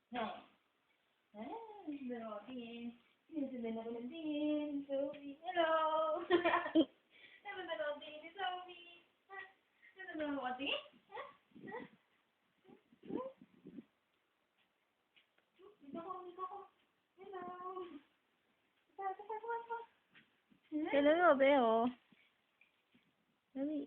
No. Nanonoodin. Sinusundan ako ng din. Sophie, hello! Nanonoodin ni Sophie. Nanonoodin? Ha? Ha? Dito ko. Hello! Ito. Hello, mo, Beo. Dali.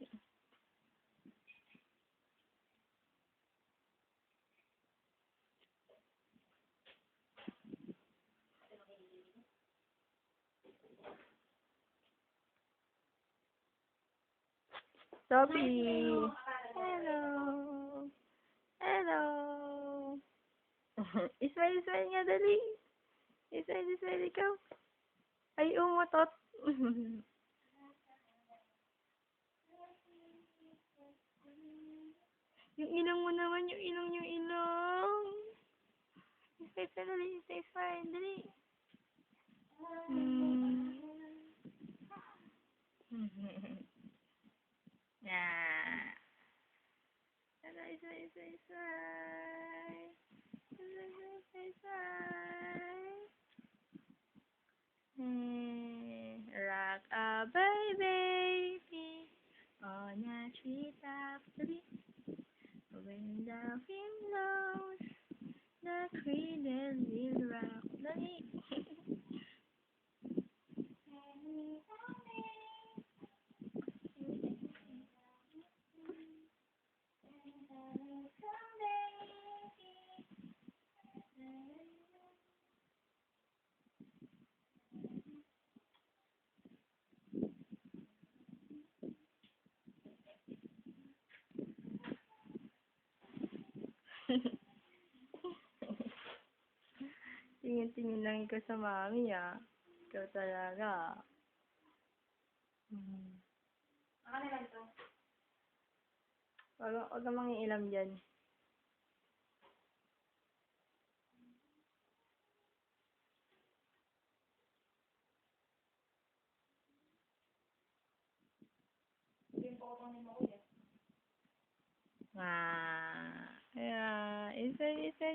Sophie. Hello. Hello. Ismail nga, dali. Ismail, ikaw. Ay, umutot. Yung ilong mo naman, yung ilong. Ismail, dali. Ismail, dali. Yeah. Hello, Ismail. Rock a baby on a treetop tree. When the wind blows, the cradle will rock. Dali. Tingin-tingin lang ikaw sa mami, ah. Ikaw talaga. Ako na lang to. Huwag kang mangiilam dyan. Yung pokotongin mo ko yan.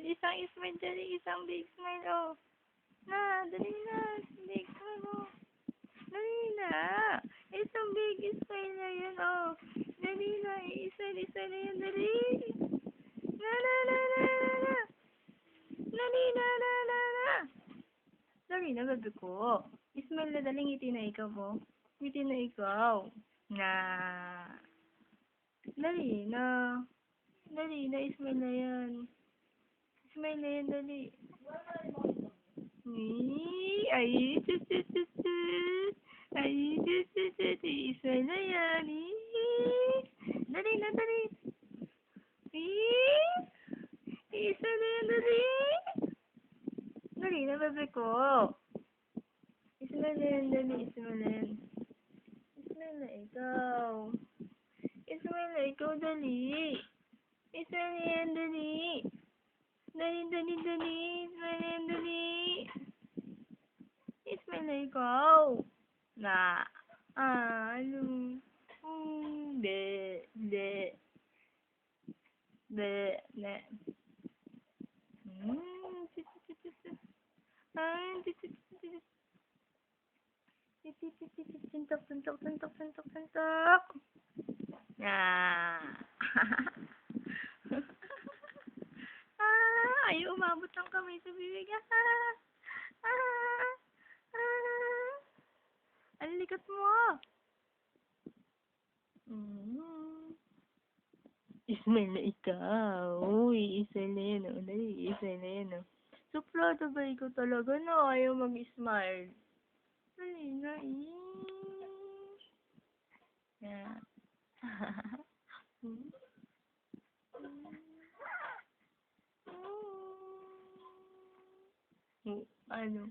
Isang smile dali, isang big smile, oh. Dali na, big smile, oh. Dali na. Isang big smile na yun, oh. Dali na, isa na yun, dali. Na. Dali na. Dali na, baby ko. Smile na, dali, ngiti na ikaw, oh. Ngiti na ikaw. Dali na. Smile na yan. Smile na yan, dali. Ay, smile na yan. Dali na. Smile na yan, dali. Dali na, bebe ko. Smile na yan, dali. Smile na yan. Smile na ikaw. Smile na ikaw, dali. Smile na yan, dali. Dali. Smile na yan, dali. Smile na ikaw. Ano? Be. Suntok. Ayaw umabot ng kamay sa bibig. Ang likat mo. Smile na ikaw. Uy, smile na yan, oh. Dali, smile na yan, oh. Suplado ba ikaw talaga na ayaw mag-smile? Dali na, Yeah. Ano?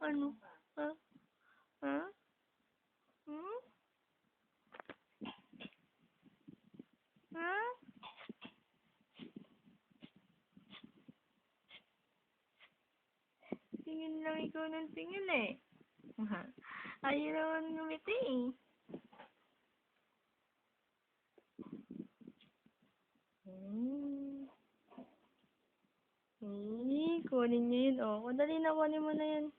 Ano? Ha? Ha? Tingin lang ikaw ng tingin, eh. Ayaw naman ngumiti, eh. kunin niyo yun, oh. Dali na, kunin mo na yan.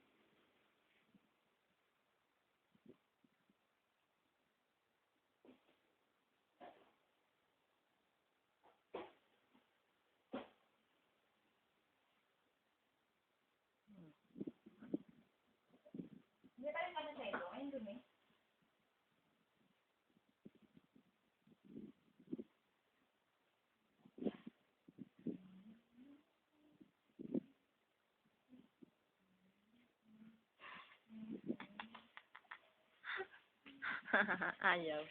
Hindi pa rin ano sa ito. Ayun dumi. Ayaw.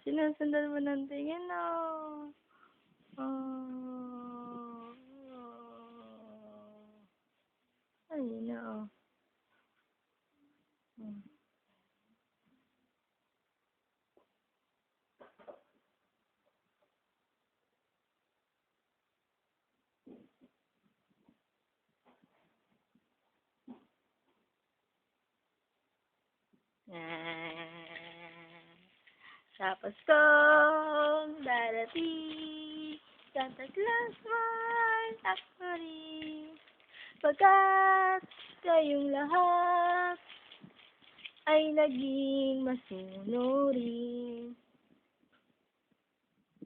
Sinusundan mo ng tingin, oh. Ayun na, oh. Sa Paskong darating, Santa Claus may actually, pagkat kayong lahat ay naging masunurin.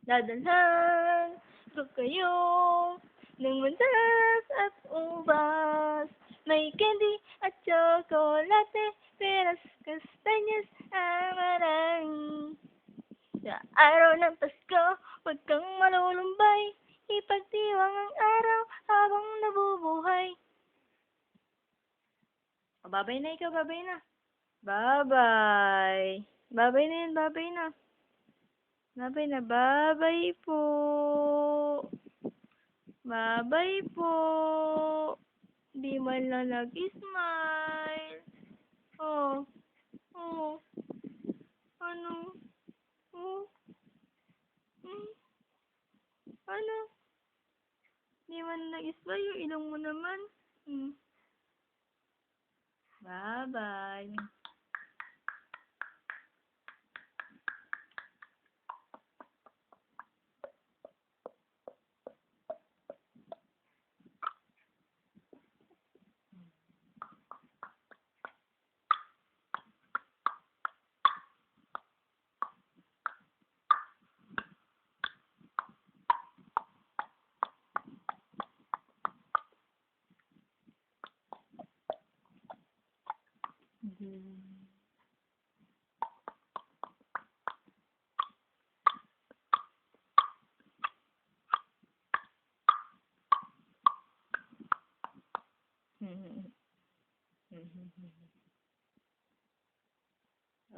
Dadalhan ko kayo ng mandas at ubas, may candy at tsokolate, peras, kastanyas, amarang. Sa araw ng Pasko, huwag kang malulumbay, ipagdiwang ang araw habang nabubuhay. O, babay na ikaw, babay na. Babay. Babay na yan, babay na. Babay na, babay po. Babay po. Di man lang nag-smile. Oh. Oh. Ano? Oh. Ano? Di man nag-smile yung ilong mo naman. Bye-bye.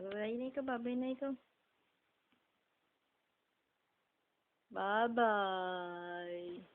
Babay na ikaw, babay na ikaw. Bye-bye.